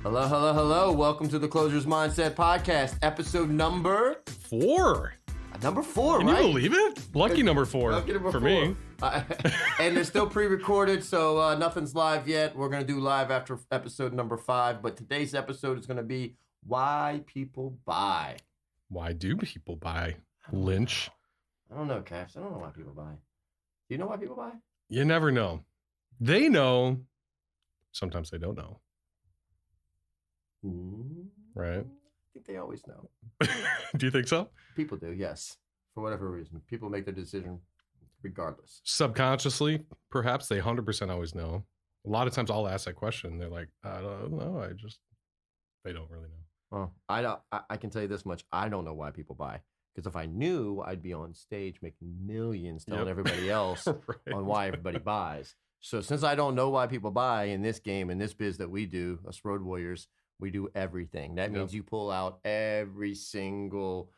Hello, hello, hello. Welcome to the Closers Mindset Podcast, episode number 4. Number 4, Can right? you believe it? Lucky number 4 Lucky number for 4. me. And they're still pre-recorded, so nothing's live yet. We're going to do live after episode number 5, but today's episode is going to be why people buy. Why do people buy? Lynch? I don't know, Caps. I don't know why people buy. Do you know why people buy? You never know. They know. Sometimes they don't know. Right? I think they always know. Do you think so? People do, yes. For whatever reason. People make their decision regardless. Subconsciously, perhaps they 100% always know. A lot of times I'll ask that question. They're like, I don't know. They don't really know. Well, I can tell you this much. I don't know why people buy. Because if I knew, I'd be on stage making millions telling everybody else Right. on why everybody buys. So since I don't know why people buy in this game, in this biz that we do, us Road Warriors, we do everything. That means you pull out every single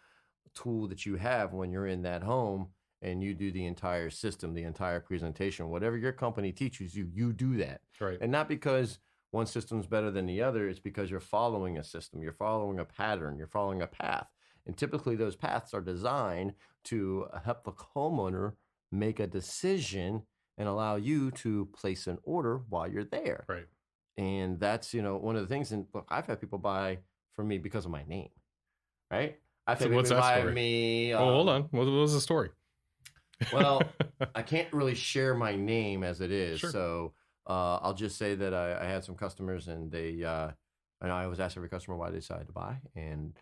tool that you have when you're in that home and you do the entire system, the entire presentation. Whatever your company teaches you, you do that. Right. And not because one system's better than the other, it's because you're following a system, you're following a pattern, you're following a path. And typically those paths are designed to help the homeowner make a decision and allow you to place an order while you're there. Right. And that's, one of the things. And look, I've had people buy from me because of my name, right? I've had what's people that buy story? me. Hold on. What was the story? Well, I can't really share my name as it is. Sure. So I'll just say that I had some customers and they, and I always ask every customer why they decided to buy. And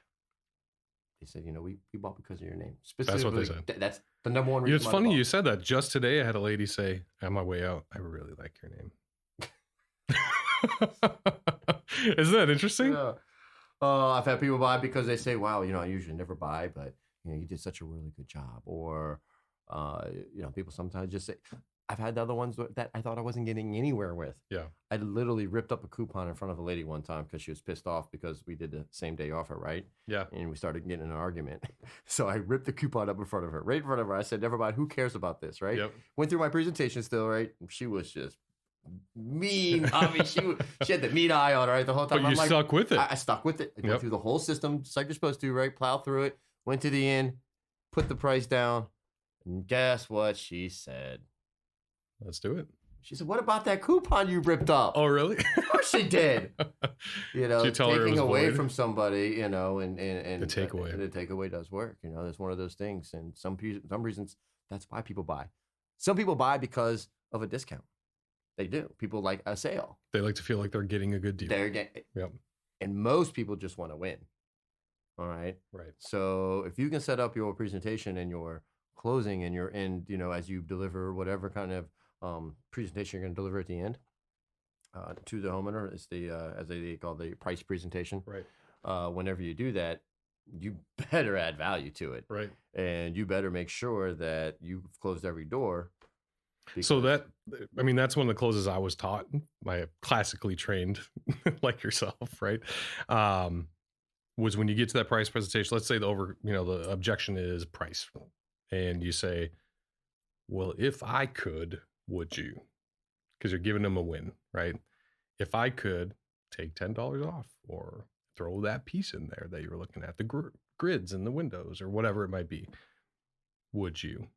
they said, we bought because of your name. That's what they Specifically, said. That's the number one reason. It's why they funny bought. you said that. Just today, I had a lady say, on my way out, I really like your name. Isn't that interesting? Yeah. I've had people buy because they say, wow, I usually never buy, but you did such a really good job. Or, people sometimes just say, I've had the other ones that I thought I wasn't getting anywhere with. Yeah. I literally ripped up a coupon in front of a lady one time because she was pissed off because we did the same day offer, right? Yeah. And we started getting in an argument. So I ripped the coupon up in front of her, right in front of her. I said, never mind, who cares about this, right? Yep. Went through my presentation still, right? She was just mean. I mean, she had the mean eye on her, right, the whole time. But you stuck with it. I stuck with it. I went through the whole system, just like you're supposed to, right? Plow through it. Went to the end, put the price down, and guess what she said? Let's do it. She said, "What about that coupon you ripped up?" Oh, really? Of course she did. Did you tell her it taking was away void? from somebody, and The takeaway. The takeaway does work. It's one of those things, and some reasons that's why people buy. Some people buy because of a discount. They do. People like a sale. They like to feel like they're getting a good deal. Yep. And most people just want to win. All right. Right. So if you can set up your presentation and your closing and as you deliver whatever kind of presentation you're going to deliver at the end to the homeowner, it's the as they call the price presentation. Right. Whenever you do that, you better add value to it. Right. And you better make sure that you've closed every door. So that's one of the closes I was taught. I classically trained like yourself, right? Was when you get to that price presentation, let's say the objection is price. And you say, well, if I could, would you? Because you're giving them a win, right? If I could take $10 off or throw that piece in there that you're looking at, the grids and the windows or whatever it might be, would you?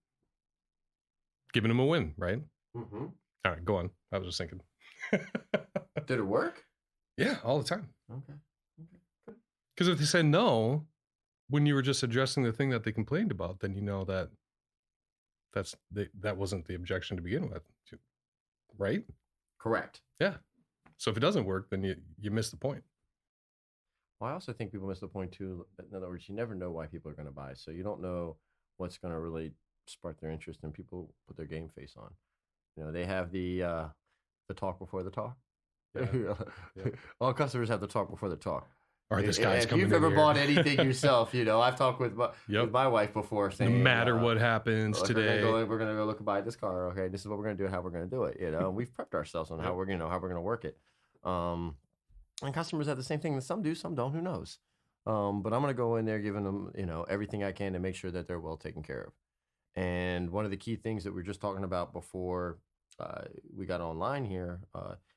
Giving them a win, right? Mm-hmm. All right, go on. I was just thinking. Did it work? Yeah, all the time. Okay. Good. Because if they said no, when you were just addressing the thing that they complained about, then you know that that wasn't the objection to begin with, right? Correct. Yeah. So if it doesn't work, then you miss the point. Well, I also think people miss the point too. In other words, you never know why people are going to buy, so you don't know what's going to really spark their interest, and people put their game face on. They have the talk before the talk. Yeah. All customers have the talk before the talk. All right, this guy's if coming you've in ever here. bought anything yourself, I've talked with my wife before, No saying, matter what happens look, today. we're gonna go look and buy this car. Okay, this is what we're gonna do, how we're gonna do it. And we've prepped ourselves on how we're gonna work it. And customers have the same thing. Some do, some don't. Who knows? But I'm gonna go in there giving them everything I can to make sure that they're well taken care of. And one of the key things that we were just talking about before we got online here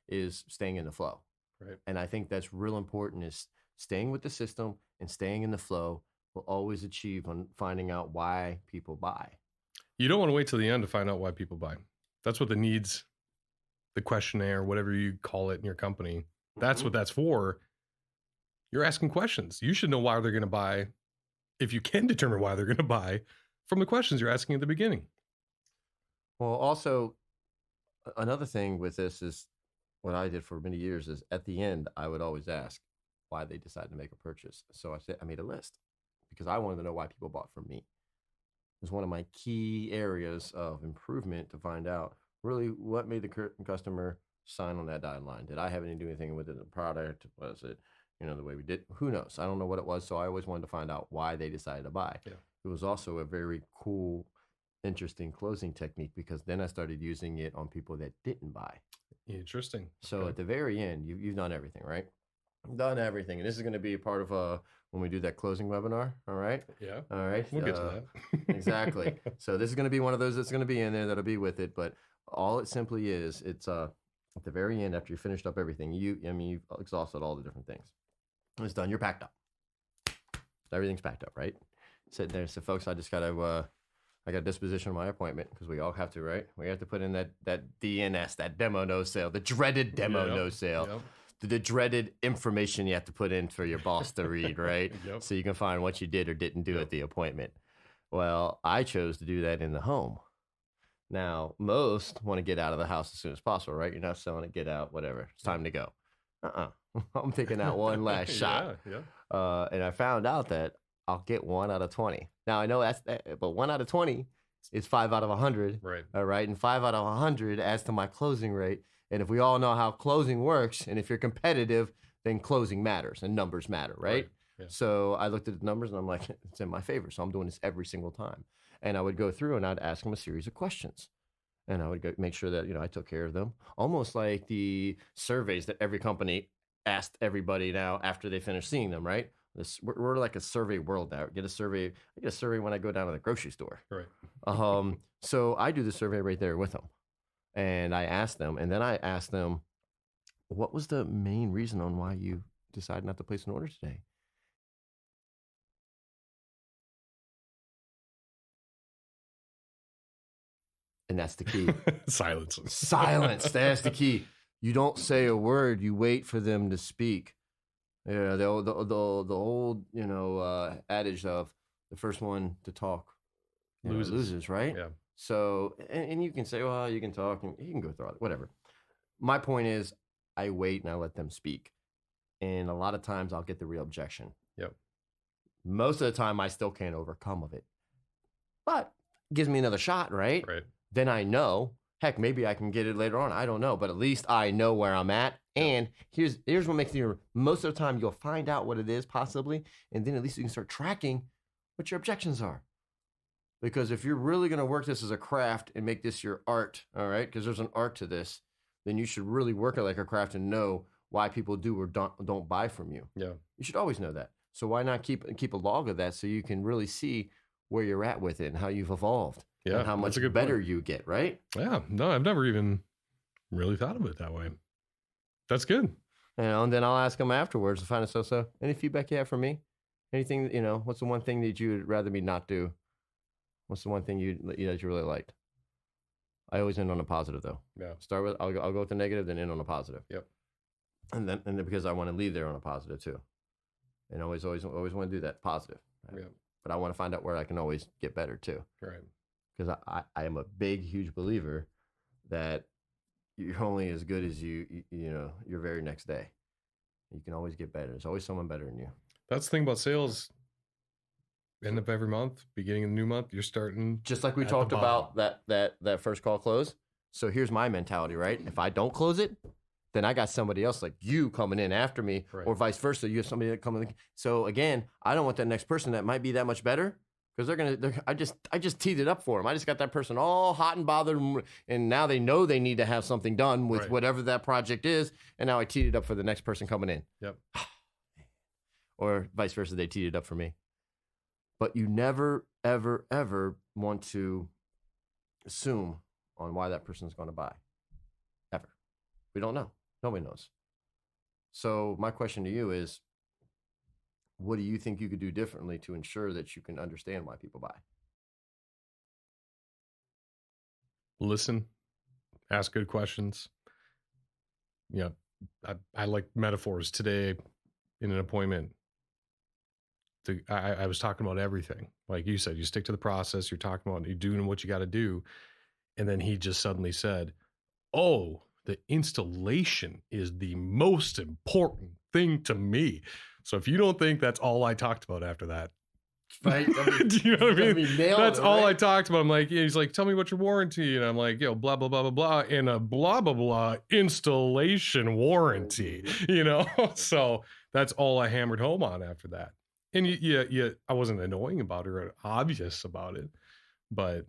is staying in the flow. Right. And I think that's real important, is staying with the system and staying in the flow will always achieve on finding out why people buy. You don't want to wait till the end to find out why people buy. That's what the needs, the questionnaire, whatever you call it in your company, that's what that's for. You're asking questions. You should know why they're going to buy, if you can determine why they're going to buy from the questions you're asking at the beginning. Well, also, another thing with this is what I did for many years is at the end, I would always ask why they decided to make a purchase. So I made a list because I wanted to know why people bought from me. It was one of my key areas of improvement to find out really what made the customer sign on that dotted line. Did I have any to do anything with it, the product? Was it, the way we did? Who knows? I don't know what it was. So I always wanted to find out why they decided to buy. Yeah. It was also a very cool, interesting closing technique because then I started using it on people that didn't buy. Interesting. So Okay. at the very end, you've done everything, right? Done everything. And this is going to be a part of when we do that closing webinar. All right. Yeah. All right. We'll get to that. Exactly. So this is going to be one of those that's going to be in there that'll be with it. But all it simply is, it's at the very end after you finished up everything. You've exhausted all the different things. It's done. You're packed up. Everything's packed up, right? Sitting there. So folks, I just got to. I got disposition of my appointment because we all have to, right? We have to put in that DNS, that demo no sale, the dreaded demo no sale. Yep. The dreaded information you have to put in for your boss to read, right? Yep. So you can find what you did or didn't do Yep. at the appointment. Well, I chose to do that in the home. Now, most want to get out of the house as soon as possible, right? You're not selling it, get out, whatever. It's time to go. I'm taking that one last shot. Yeah. And I found out that I'll get 1 out of 20. Now, I know but 1 out of 20 is 5 out of 100. Right. All right. And 5 out of 100 adds to my closing rate. And if we all know how closing works, and if you're competitive, then closing matters and numbers matter, right? Yeah. So I looked at the numbers and I'm like, it's in my favor. So I'm doing this every single time. And I would go through and I'd ask them a series of questions. And I would make sure that, I took care of them. Almost like the surveys that every company asked everybody now after they finished seeing them, right? We're like a survey world now. I get a survey when I go down to the grocery store. Right. So I do the survey right there with them. And I asked them, and then I asked them, what was the main reason on why you decided not to place an order today? And that's the key. Silence. Silence. That's the key. You don't say a word. You wait for them to speak. Yeah, the old adage of the first one to talk loses, right? Yeah. So, and you can say, well, you can talk and you can go through it, whatever. My point is, I wait and I let them speak. And a lot of times I'll get the real objection. Yep. Most of the time I still can't overcome of it. But it gives me another shot, right? Right. Then I know, heck, maybe I can get it later on. I don't know. But at least I know where I'm at. And here's what makes me, most of the time you'll find out what it is possibly. And then at least you can start tracking what your objections are. Because if you're really going to work this as a craft and make this your art, all right, because there's an art to this, then you should really work it like a craft and know why people do or don't buy from you. Yeah. You should always know that. So why not keep a log of that so you can really see where you're at with it and how you've evolved and how much better you get, right? Yeah. No, I've never even really thought of it that way. That's good. And then I'll ask them afterwards to find out, so any feedback you have for me? Anything, what's the one thing that you'd rather me not do? What's the one thing that you really liked? I always end on a positive though. Yeah. Start with I'll go with the negative, then end on a positive. Yep. And then because I want to leave there on a positive too, and always want to do that positive. Right? Yeah. But I want to find out where I can always get better too. Right. Because I am a big, huge believer that you're only as good as your very next day. You can always get better. There's always someone better than you. That's the thing about sales. End of every month, beginning of the new month, you're starting. Just like we talked about that first call close. So here's my mentality, right? If I don't close it, then I got somebody else like you coming in after me, Right. or vice versa. You have somebody that coming in. So again, I don't want that next person that might be that much better because I just teed it up for them. I just got that person all hot and bothered, and now they know they need to have something done with Right. whatever that project is, and now I teed it up for the next person coming in. Yep. Or vice versa, they teed it up for me. But you never, ever, ever want to assume on why that person's going to buy. Ever. We don't know. Nobody knows. So my question to you is, what do you think you could do differently to ensure that you can understand why people buy? Listen, ask good questions. Yeah, I like metaphors today in an appointment. I was talking about everything. Like you said, you stick to the process. You're talking about, you're doing what you got to do. And then he just suddenly said, oh, the installation is the most important thing to me. So if you don't think that's all I talked about after that, Right? do you know what I mean? That's all I right? talked about. I'm like, he's like, tell me what your warranty. And I'm like, blah, blah, blah, blah, blah. And a blah, blah, blah installation warranty, So that's all I hammered home on after that. And I wasn't annoying about it or obvious about it, but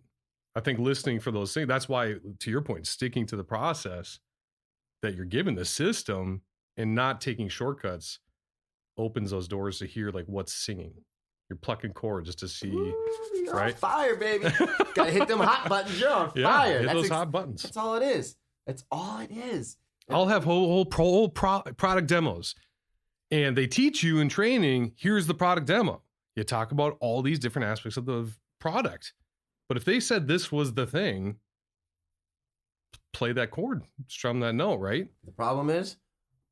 I think listening for those things, that's why, to your point, sticking to the process that you're given, the system, and not taking shortcuts opens those doors to hear like what's singing. You're plucking chords just to see. Ooh, you're right? on fire, baby. Gotta hit them hot buttons. You're on fire. Hit those hot buttons. That's all it is. That's all it is. I'll have whole product demos, and they teach you in training. Here's the product demo. You talk about all these different aspects of the product. But if they said this was the thing, play that chord, strum that note, right? The problem is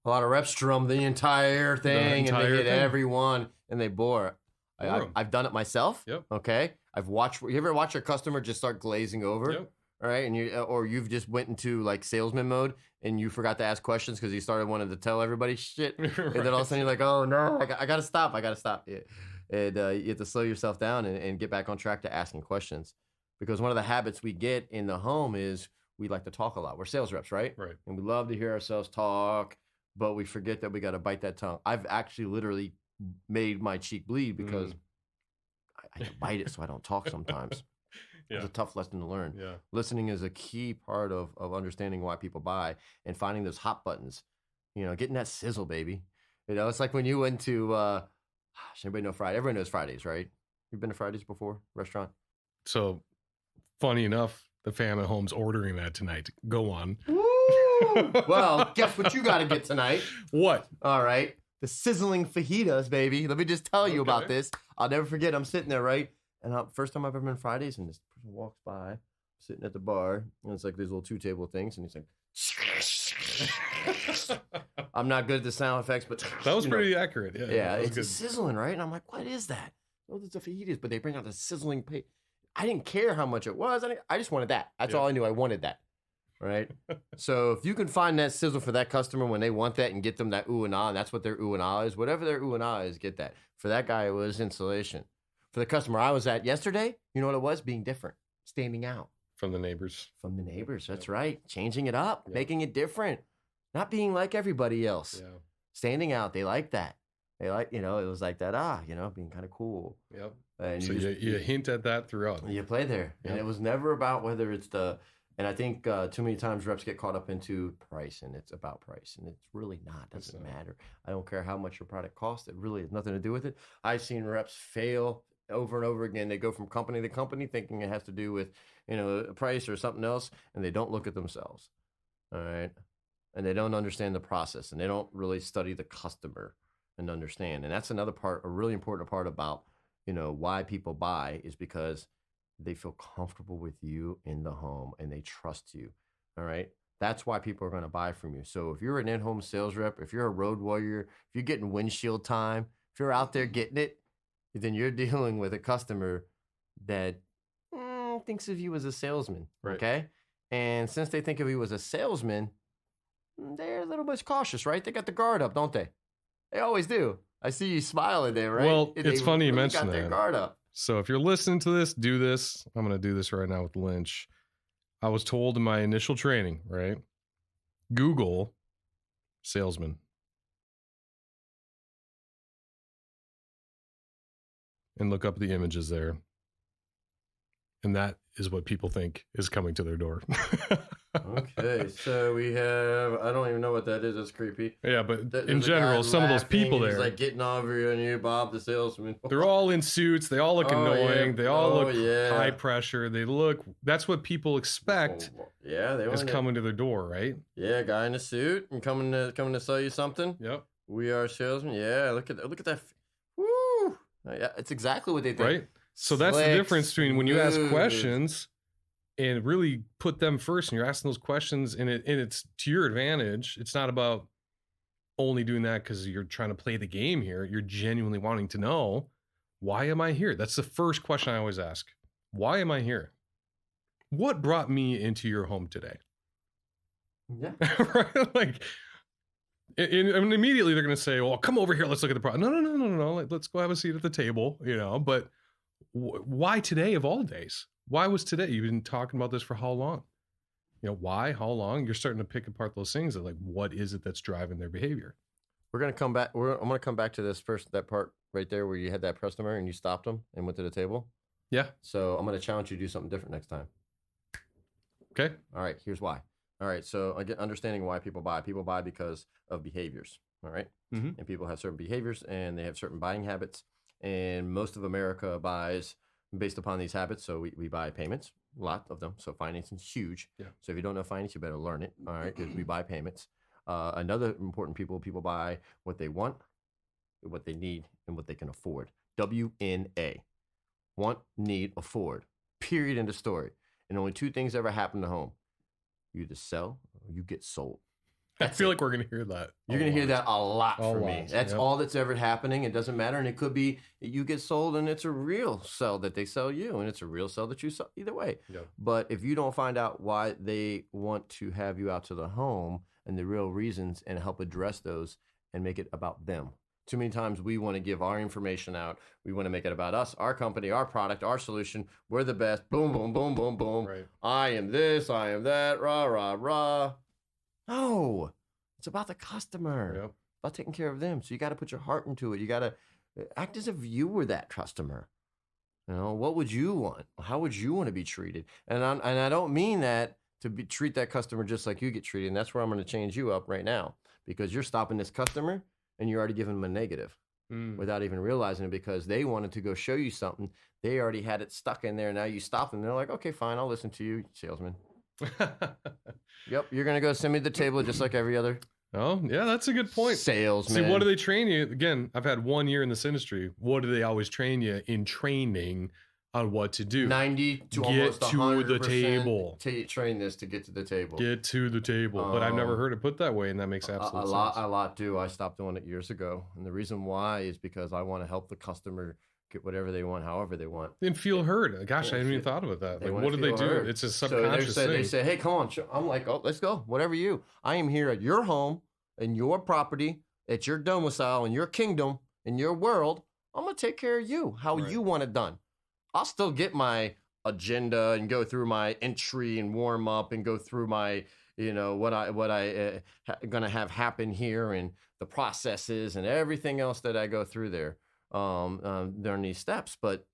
a lot of reps strum the entire thing and they hit everyone and they bore. I've done it myself. Yep. Okay. You ever watch your customer just start glazing over? Yep. All right. And you've just went into like salesman mode and you forgot to ask questions because you started wanting to tell everybody shit. Right. And then all of a sudden you're like, oh no, I gotta stop. Yeah. And you have to slow yourself down and get back on track to asking questions. Because one of the habits we get in the home is we like to talk a lot. We're sales reps, right? Right. And we love to hear ourselves talk, but we forget that we got to bite that tongue. I've actually literally made my cheek bleed because I can bite it so I don't talk sometimes. It's a tough lesson to learn. Yeah. Listening is a key part of understanding why people buy and finding those hot buttons. Getting that sizzle, baby. It's like when you went to, anybody know Friday? Everyone knows Fridays, right? You've been to Fridays before? Restaurant? So, funny enough, the fam at home's ordering that tonight. Go on. Woo! Well, guess what you got to get tonight? What? All right. The sizzling fajitas, baby. Let me just tell you about this. I'll never forget. I'm sitting there, right? And first time I've ever been Fridays, and this person walks by, sitting at the bar, and it's like these little 2-table things, and he's like, I'm not good at the sound effects, but that was pretty accurate. Yeah, it's sizzling, right? And I'm like, what is that? Oh, it's a fajitas, but they bring out the sizzling paste. I didn't care how much it was. I just wanted that. That's all I knew. I wanted that, right? So if you can find that sizzle for that customer when they want that and get them that ooh and ah, and that's what their ooh and ah is, whatever their ooh and ah is, get that. For that guy, it was insulation. For the customer I was at yesterday, you know what it was? Being different, standing out. From the neighbors. From the neighbors, that's right. Changing it up, making it different. Not being like everybody else. Yeah. Standing out, they like that. They like, it was like that, being kind of cool. Yep. And so you hint at that throughout. You play there. Yep. And it was never about whether it's and I think too many times reps get caught up into price, and it's about price. And it's really not. It doesn't matter. I don't care how much your product costs. It really has nothing to do with it. I've seen reps fail over and over again. They go from company to company thinking it has to do with, price or something else, and they don't look at themselves. All right. And they don't understand the process, and they don't really study the customer and understand. And that's another part, a really important part about, why people buy is because they feel comfortable with you in the home and they trust you. All right. That's why people are going to buy from you. So if you're an in-home sales rep, if you're a road warrior, if you're getting windshield time, if you're out there getting it, then you're dealing with a customer that thinks of you as a salesman. Right. Okay. And since they think of you as a salesman, they're a little bit cautious, right? They got the guard up, don't they? They always do. I see you smiling there, right? Well, it's funny you mentioned that. Their guard up. So if you're listening to this, do this. I'm going to do this right now with Lynch. I was told in my initial training, right? Google salesman. And look up the images there. And that is what people think is coming to their door. Okay. Okay, so we have, I don't even know what that is. That's creepy. Yeah, but There's in a guy general, some of those laughing, people he's there, like getting over on you, Bob the salesman. they're all in suits. They all look Oh, yeah. annoying. They all Oh, look yeah. high pressure. They look, that's what people expect Yeah, they is want coming to their door, right? Yeah, guy in a suit and coming to sell you something. Yep. We are salesmen. Yeah, look at that. Woo! Yeah, it's exactly what they think. Right. So that's the Slick, difference between when you ask smooth. questions and really put them first, and you're asking those questions, and it's to your advantage. It's not about only doing that because you're trying to play the game here. You're genuinely wanting to know, why am I here? That's the first question I always ask. Why am I here? What brought me into your home today? Yeah. Right? Like, and immediately they're going to say, well, come over here. Let's look at the product. No. Let's go have a seat at the table, but why today of all days? Why was today? You've been talking about this for how long? Why, how long? You're starting to pick apart those things of like, what is it that's driving their behavior? We're going to come back. I'm going to come back to this first, that part right there where you had that customer and you stopped them and went to the table. Yeah. So I'm going to challenge you to do something different next time. Okay. All right. Here's why. All right. So I get understanding why people buy. People buy because of behaviors. All right. Mm-hmm. And people have certain behaviors and they have certain buying habits. And most of America buys based upon these habits. So we buy payments, a lot of them. So financing is huge. Yeah. So if you don't know finance, you better learn it. All right. Because we buy payments. Another important people buy what they want, what they need, and what they can afford. WNA. Want, need, afford. Period. End of story. And only two things ever happen to home. You either sell or you get sold. I feel like we're going to hear that. You're going to hear that a lot from me. That's Yep. all that's ever happening. It doesn't matter. And it could be you get sold and it's a real sell that they sell you. And it's a real sell that you sell either way. Yep. But if you don't find out why they want to have you out to the home and the real reasons and help address those and make it about them. Too many times we want to give our information out. We want to make it about us, our company, our product, our solution. We're the best. Boom, boom, boom, boom, boom. Right. I am this, I am that, rah, rah, rah. No, it's about the customer, Yep. about taking care of them. So you got to put your heart into it. You got to act as if you were that customer. What would you want? How would you want to be treated? And I don't mean that to treat that customer just like you get treated. And that's where I'm going to change you up right now, because you're stopping this customer and you're already giving them a negative without even realizing it, because they wanted to go show you something. They already had it stuck in there. Now you stop them. They're like, okay, fine. I'll listen to you, salesman. Yep. You're going to go send me to the table just like every other Oh, yeah, that's a good point. salesman. See, what do they train you? Again, I've had 1 year in this industry. What do they always train you in training on what to do? 90 to Get almost to 100% the table. Train this to get to the table. Get to the table. But I've never heard it put that way, and that makes absolute sense. A lot do. I stopped doing it years ago. And the reason why is because I want to help the customer get whatever they want, however they want. And feel heard. Gosh, Yeah, I hadn't even thought about that. they Like, wanna what do they feel do? heard. It's a So subconscious they thing. say, hey, come on. I'm like, oh, let's go. Whatever you. I am here at your home, in your property, at your domicile, in your kingdom, in your world. I'm going to take care of you, how Right. you want it done. I'll still get my agenda and go through my entry and warm up and go through my, what I gonna have happen here and the processes and everything else that I go through there during these steps. But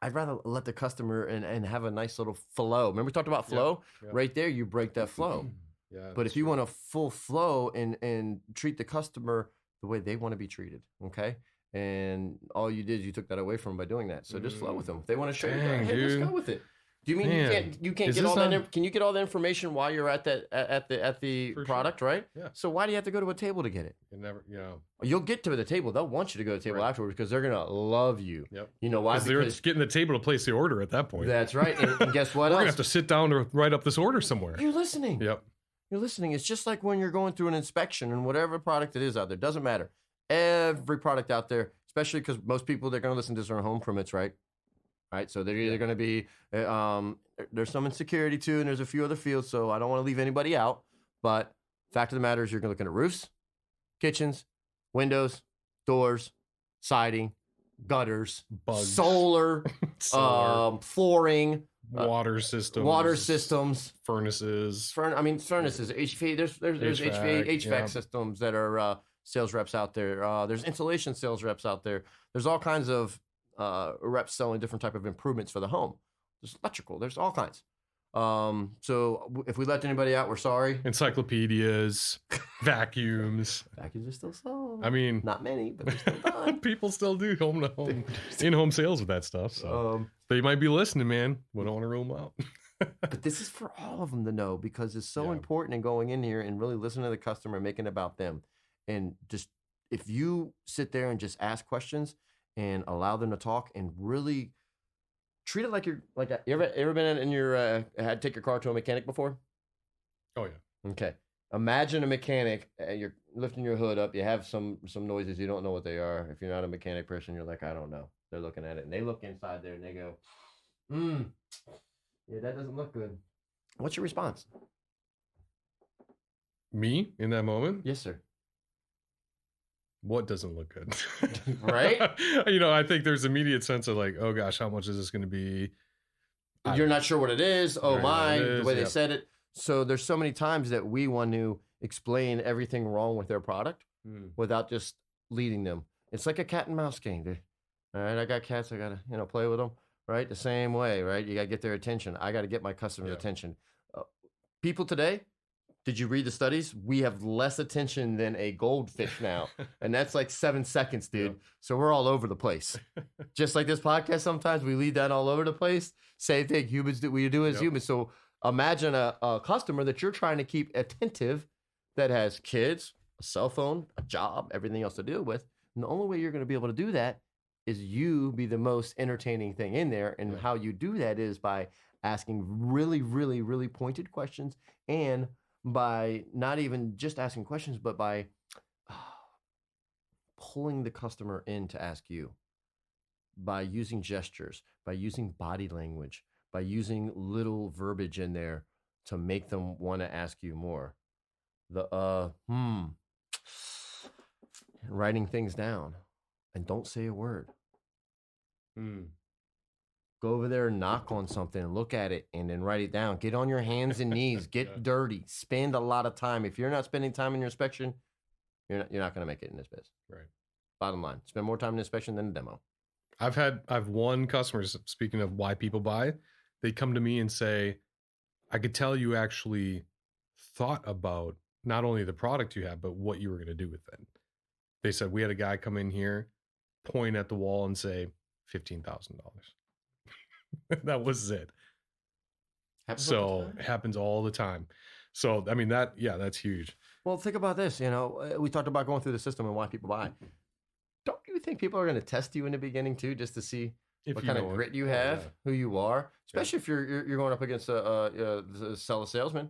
I'd rather let the customer and have a nice little flow. Remember we talked about flow? yeah. Right there, you break that flow. Yeah, But that's if you true. want a full flow and treat the customer the way they want to be treated, okay? And all you did is you took that away from them by doing that. So just flow with them. If they want to show you, Dang, hey, let's dude. go with it. Do you mean Man, you can't is get this all that? on- Can you get all the information while you're at the For product, right? Yeah. So why do you have to go to a table to get it? It never, You'll get to the table. They'll want you to go to the table Right. afterwards because they're gonna love you. Yep. You know why? because they're just getting the table to place the order at that point. That's right. And guess what We're gonna else? have to sit down to write up this order somewhere. You're listening. Yep. You're listening. It's just like when you're going through an inspection and whatever product it is out there. Doesn't matter. Every product out there, especially because most people, they're going to listen to this on home permits, right? Right. So they're either going to be, there's some in security too, and there's a few other fields. So I don't want to leave anybody out. But fact of the matter is you're looking at roofs, kitchens, windows, doors, siding, gutters, Bugs. solar, Solar, flooring, water systems, furnaces. Furnaces, HVAC. There's HVAC yeah. systems that are sales reps out there. There's insulation sales reps out there. There's all kinds of reps selling different type of improvements for the home. There's electrical. There's all kinds. So if we left anybody out, we're sorry. Encyclopedias, vacuums. Vacuums are still sold. I mean, not many, but they're still done. People still do home to home, in-home sales with that stuff. So they might be listening, man. We don't want to rule them out. But this is for all of them to know, because it's so important in going in here and really listening to the customer, making it about them. And just, if you sit there and just ask questions and allow them to talk and really treat it like you're like, you ever been in your had to take your car to a mechanic before? Oh yeah. Okay. Imagine a mechanic. You're lifting your hood up. You have some noises. You don't know what they are. If you're not a mechanic person, you're like, I don't know. They're looking at it and they look inside there and they go, yeah, that doesn't look good. What's your response? Me in that moment? Yes, sir. What doesn't look good? Right? I think there's immediate sense of like, oh gosh, how much is this going to be? You're not sure what it is. Oh my, the way they Yep. said it. So there's so many times that we want to explain everything wrong with their product without just leading them. It's like a cat and mouse game. All right, I got cats. I got to, play with them, right? The same way, right? You got to get their attention. I got to get my customers' attention. People today, did you read the studies? We have less attention than a goldfish now. And that's like 7 seconds, dude. Yep. So we're all over the place. Just like this podcast, sometimes we lead that all over the place. Same thing, humans do, we do as humans. So imagine a customer that you're trying to keep attentive that has kids, a cell phone, a job, everything else to deal with. And the only way you're going to be able to do that is you be the most entertaining thing in there. And how you do that is by asking really, really, really pointed questions, and by not even just asking questions, but by pulling the customer in to ask you, by using gestures, by using body language, by using little verbiage in there to make them want to ask you more. Writing things down, and don't say a word. Go over there and knock on something, look at it, and then write it down. Get on your hands and knees. Get dirty. Spend a lot of time. If you're not spending time in your inspection, you're not going to make it in this biz. Right. Bottom line, spend more time in inspection than a demo. I've won customers, speaking of why people buy, they come to me and say, I could tell you actually thought about not only the product you have, but what you were going to do with it. They said, we had a guy come in here, point at the wall and say, $15,000. That was it. It happens all the time. So, I mean, that's huge. Well, think about this. We talked about going through the system and why people buy. Don't you think people are going to test you in the beginning too, just to see what kind of grit you have, who you are, especially if you're going up against a salesman?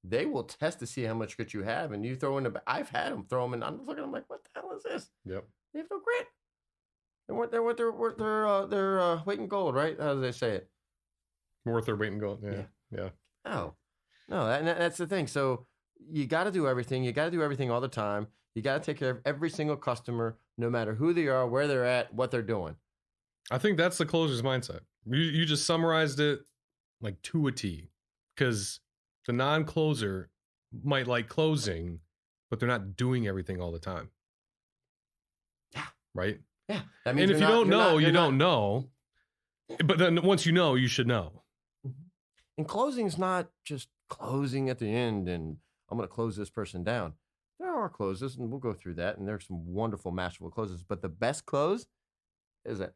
They will test to see how much grit you have, and you throw in I've had them throw them, and I'm looking at them like, what the hell is this? Yep. They have no grit. They're worth their weight in gold, right? How do they say it? Worth their weight in gold. Yeah. Oh, no, that's the thing. So you got to do everything. You got to do everything all the time. You got to take care of every single customer, no matter who they are, where they're at, what they're doing. I think that's the closer's mindset. You just summarized it like to a T, because the non-closer might like closing, but they're not doing everything all the time. Yeah. Right? Yeah. And if you don't know, you don't know. But then once you know, you should know. And closing is not just closing at the end and I'm going to close this person down. There are closes, and we'll go through that. And there's some wonderful, masterful closes. But the best close is a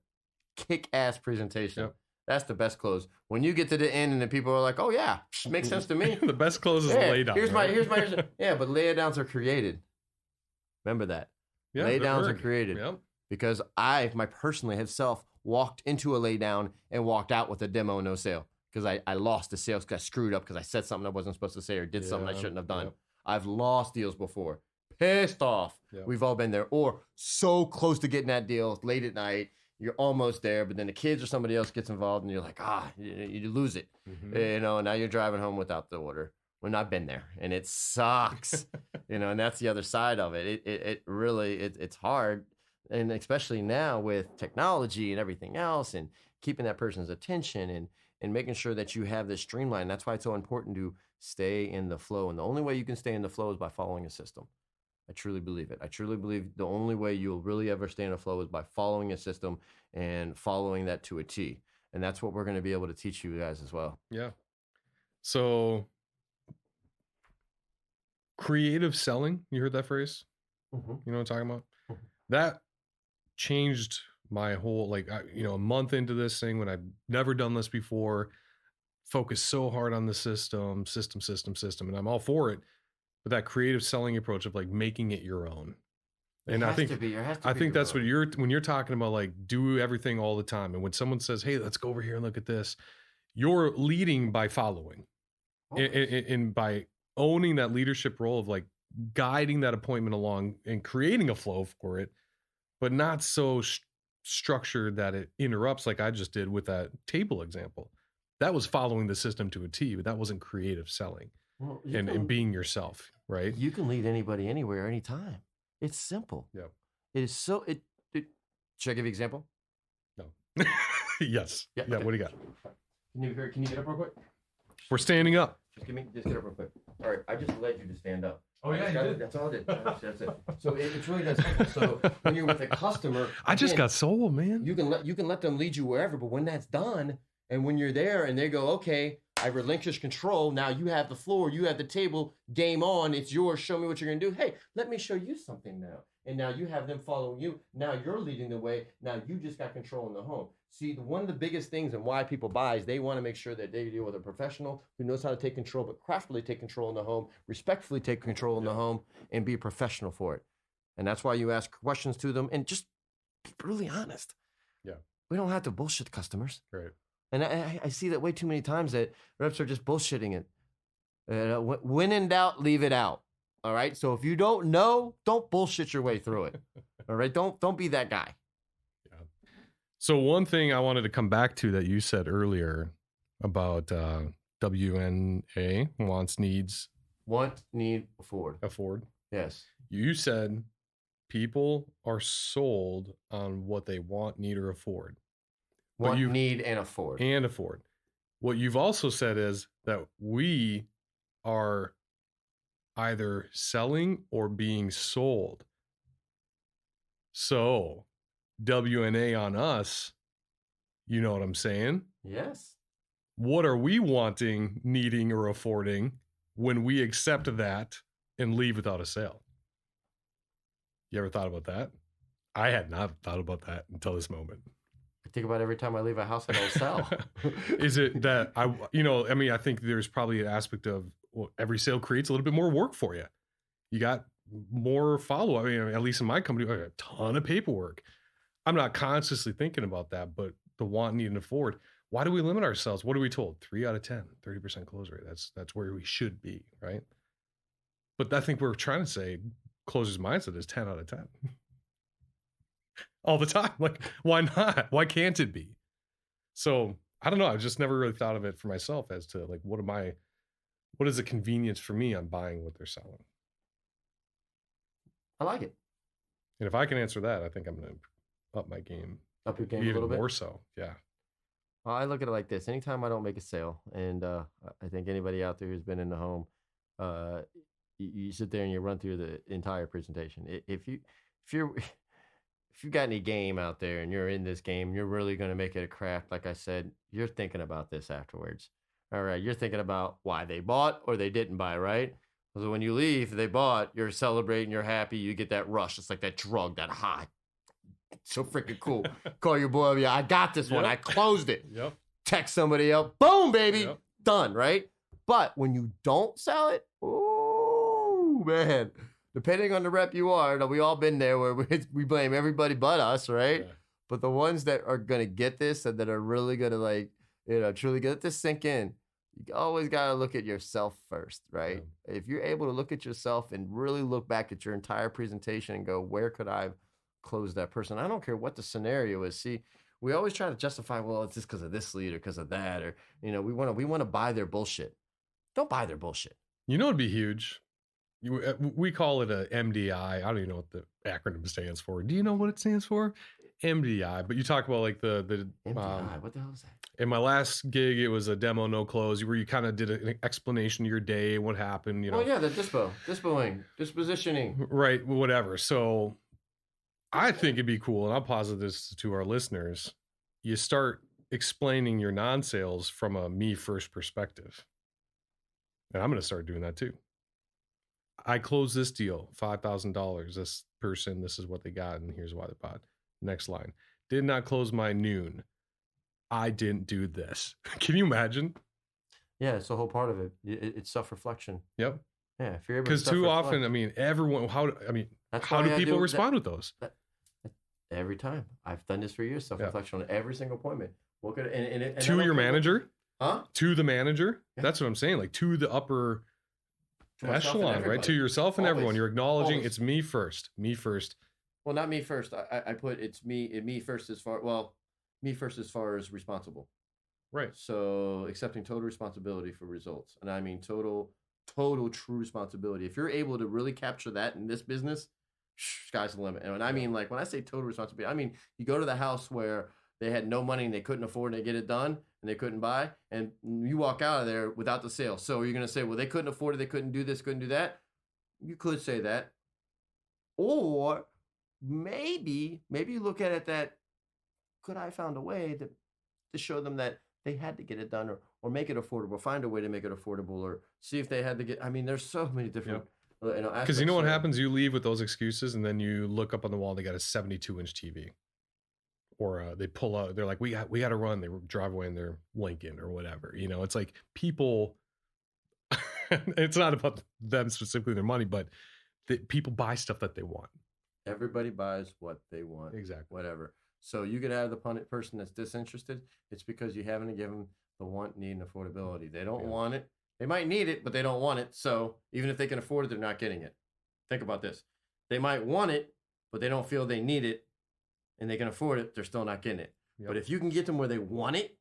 kick-ass presentation. Yep. That's the best close. When you get to the end and the people are like, "Oh yeah, makes sense to me." The best close is lay down. Here's my yeah, but lay downs are created. Remember that. Yeah, lay downs are created. Yep. Because I personally have walked into a lay down and walked out with a demo, no sale. Because I lost the sales because I screwed up because I said something I wasn't supposed to say or did something I shouldn't have done. Yep. I've lost deals before. Pissed off. Yep. We've all been there. Or so close to getting that deal late at night. You're almost there, but then the kids or somebody else gets involved and you're like, you lose it. Mm-hmm. Now you're driving home without the order. When I've been there and it sucks, and that's the other side of it. It really, it's hard. And especially now with technology and everything else and keeping that person's attention and making sure that you have this streamline. That's why it's so important to stay in the flow. And the only way you can stay in the flow is by following a system. I truly believe it. I truly believe the only way you'll really ever stay in a flow is by following a system and following that to a T. And that's what we're going to be able to teach you guys as well. Yeah. So creative selling, you heard that phrase? Mm-hmm. You know what I'm talking about? Mhm. That changed my whole, like, a month into this thing when I've never done this before, focused so hard on the system, and I'm all for it. But that creative selling approach of like making it your own. And I think that's what when you're talking about, like, do everything all the time. And when someone says, "Hey, let's go over here and look at this," you're leading by following and by owning that leadership role of like guiding that appointment along and creating a flow for it, but not so structured that it interrupts, like I just did with that table example. That was following the system to a T, but that wasn't creative selling and being yourself, right? You can lead anybody anywhere, anytime. It's simple. Yeah. It is so. Should I give you an example? No. Yes. Yeah. Okay. What do you got? Can you get up real quick? We're standing up. Just get up real quick. All right. I just led you to stand up. Oh yeah, you did. That's all I did. That's it. So it's really that simple. So when you're with a customer, I just got sold, man. You can let them lead you wherever, but when that's done, and when you're there, and they go, okay, I relinquish control. Now you have the floor, you have the table. Game on. It's yours. Show me what you're gonna do. Hey, let me show you something now. And now you have them following you. Now you're leading the way. Now you just got control in the home. See, one of the biggest things and why people buy is they want to make sure that they deal with a professional who knows how to take control, but craftily take control in the home, respectfully take control in the home, and be a professional for it. And that's why you ask questions to them and just be brutally honest. Yeah. We don't have to bullshit customers. Right. And I see that way too many times that reps are just bullshitting it. When in doubt, leave it out. All right. So if you don't know, don't bullshit your way through it. All right. Don't be that guy. Yeah. So one thing I wanted to come back to that you said earlier about WNA, wants, needs. Want, need, afford. Afford. Yes. You said people are sold on what they want, need, or afford. Want, need, and afford. And afford. What you've also said is that we are either selling or being sold. So WNA on us, you know what I'm saying? Yes. What are we wanting, needing, or affording when we accept that and leave without a sale? You ever thought about that? I had not thought about that until this moment. I think about every time I leave a house I don't sell. Is it that I think there's probably an aspect of, well, every sale creates a little bit more work for you. You got more follow-up. I mean, at least in my company, I got a ton of paperwork. I'm not consciously thinking about that, but the want, need, and afford. Why do we limit ourselves? What are we told? 3 out of 10, 30% close rate. That's where we should be, right? But I think we're trying to say closer's mindset is 10 out of 10. All the time. Like, why not? Why can't it be? So I don't know. I've just never really thought of it for myself as to like, what is the convenience for me on buying what they're selling? I like it. And if I can answer that, I think I'm going to up my game. Up your game a little bit? More so, yeah. Well, I look at it like this. Anytime I don't make a sale, and I think anybody out there who's been in the home, you sit there and you run through the entire presentation. If you've got any game out there and you're in this game, you're really going to make it a craft. Like I said, you're thinking about this afterwards. All right. You're thinking about why they bought or they didn't buy, right? So when you leave, they bought, you're celebrating, you're happy, you get that rush. It's like that drug, that high. So freaking cool. Call your boy, yeah, I got this one. I closed it. Yep. Text somebody else. Boom, baby. Yep. Done, right? But when you don't sell it, oh, man. Depending on the rep you are, we all been there where we blame everybody but us, right? Yeah. But the ones that are going to get this and that are really going to truly get this sink in, you always got to look at yourself first, right? Yeah. If you're able to look at yourself and really look back at your entire presentation and go, where could I close that person? I don't care what the scenario is. See, we always try to justify, well, it's just because of this lead or because of that, or, we want to buy their bullshit. Don't buy their bullshit. You know, it'd be huge. We call it a MDI. I don't even know what the acronym stands for. Do you know what it stands for? MDI. But you talk about like the MDI. What the hell is that? In my last gig, it was a demo, no close, where you kind of did an explanation of your day, what happened. Oh yeah, the dispoing, dispositioning. Right, whatever. So I think it'd be cool, and I'll posit this to our listeners. You start explaining your non-sales from a me first perspective. And I'm going to start doing that too. I closed this deal, $5,000. This person, this is what they got, and here's why they bought. Next line. Did not close my noon. I didn't do this. Can you imagine? Yeah, it's the whole part of it. It's self-reflection. Yep. Yeah, if you're able to because too often, I mean, everyone. How do people respond with those? Every time. I've done this for years. Self-reflection on every single appointment. Look at it, and to your manager. Huh? To the manager. Yeah. That's what I'm saying. Like to the upper echelon, right? To yourself and everyone. You're acknowledging it's me first. Me first. Well, not me first. I put it's me first as far me first as far as responsible. Right. So accepting total responsibility for results. And I mean total true responsibility. If you're able to really capture that in this business, sky's the limit. And I mean, like when I say total responsibility, I mean you go to the house where they had no money and they couldn't afford to get it done and they couldn't buy, and you walk out of there without the sale. So you're going to say, well, they couldn't afford it, they couldn't do this, couldn't do that. You could say that. Or maybe you look at it that, could I found a way to show them that they had to get it done or make it affordable, find a way to make it affordable, or see if they had to get, I mean, there's so many different, because you know what happens? You leave with those excuses and then you look up on the wall, they got a 72-inch TV. Or they pull out, they're like, we got to run. They drive away in their Lincoln or whatever. You know, it's like people, it's not about them specifically, their money, but people buy stuff that they want. Everybody buys what they want. Exactly. Whatever. So you could have the person that's disinterested. It's because you haven't given the want, need, and affordability. They don't want it. They might need it, but they don't want it. So even if they can afford it, they're not getting it. Think about this. They might want it, but they don't feel they need it, and they can afford it, they're still not getting it. Yep. But if you can get them where they want it,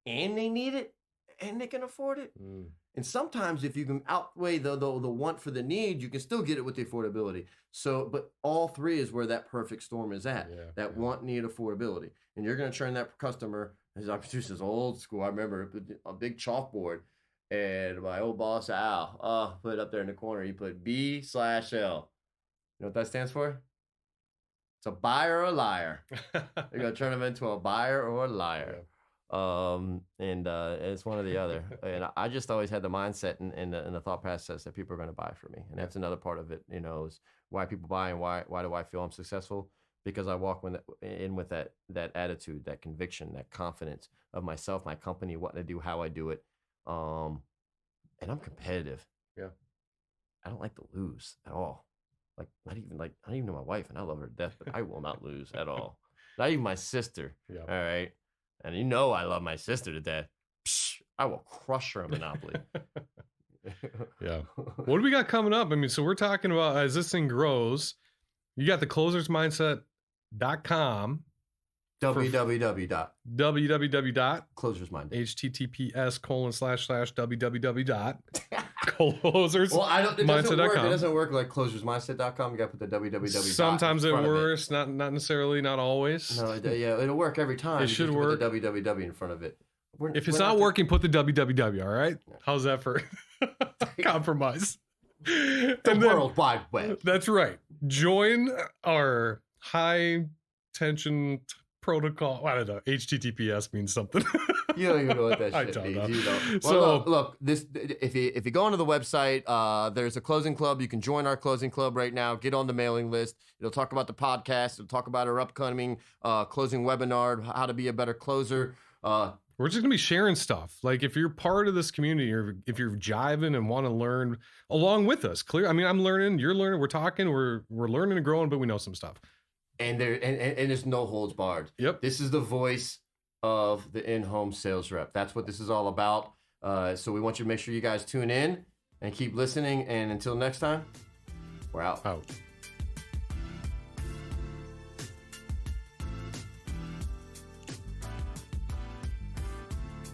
and they need it, and they can afford it, and sometimes if you can outweigh the want for the need, you can still get it with the affordability. So, but all three is where that perfect storm is at. That want, need, affordability. And you're going to turn that customer, as I produce this old school, I remember a big chalkboard, and my old boss, Al, put it up there in the corner. He put B/L. You know what that stands for? It's a buyer or a liar. You're going to turn them into a buyer or a liar. It's one or the other. And I just always had the mindset and the thought process that people are going to buy from me. And that's another part of it, is why people buy and why do I feel I'm successful? Because I walk in with that attitude, that conviction, that confidence of myself, my company, what I do, how I do it. And I'm competitive. Yeah. I don't like to lose at all. Not even to my wife, and I love her to death, but I will not lose at all. Not even my sister. Yeah. All right. And I love my sister to death. Psh, I will crush her in Monopoly. Yeah. What do we got coming up? I mean, so we're talking about as this thing grows, you got the closersmindset.com. https://www.closersmindset.com. It doesn't work like closersmindset.com. You got to put the www. Sometimes it works, not necessarily, not always. No, it'll work every time. It should work. Put the www in front of it. If it's not working, put the www. All right. How's that for compromise? The World Wide Web. That's right. Join our high tension protocol. I don't know. HTTPS means something. You don't even know what that shit means. Well, look. This if you go onto the website, there's a closing club. You can join our closing club right now. Get on the mailing list. It'll talk about the podcast. It'll talk about our upcoming closing webinar, how to be a better closer. We're just gonna be sharing stuff. Like if you're part of this community, or if you're jiving and want to learn along with us, I mean, I'm learning. You're learning. We're talking. We're learning and growing, but we know some stuff. And there's no holds barred. Yep. This is the voice of the in-home sales rep. That's what this is all about. So we want you to make sure you guys tune in and keep listening. And until next time, we're out. Out.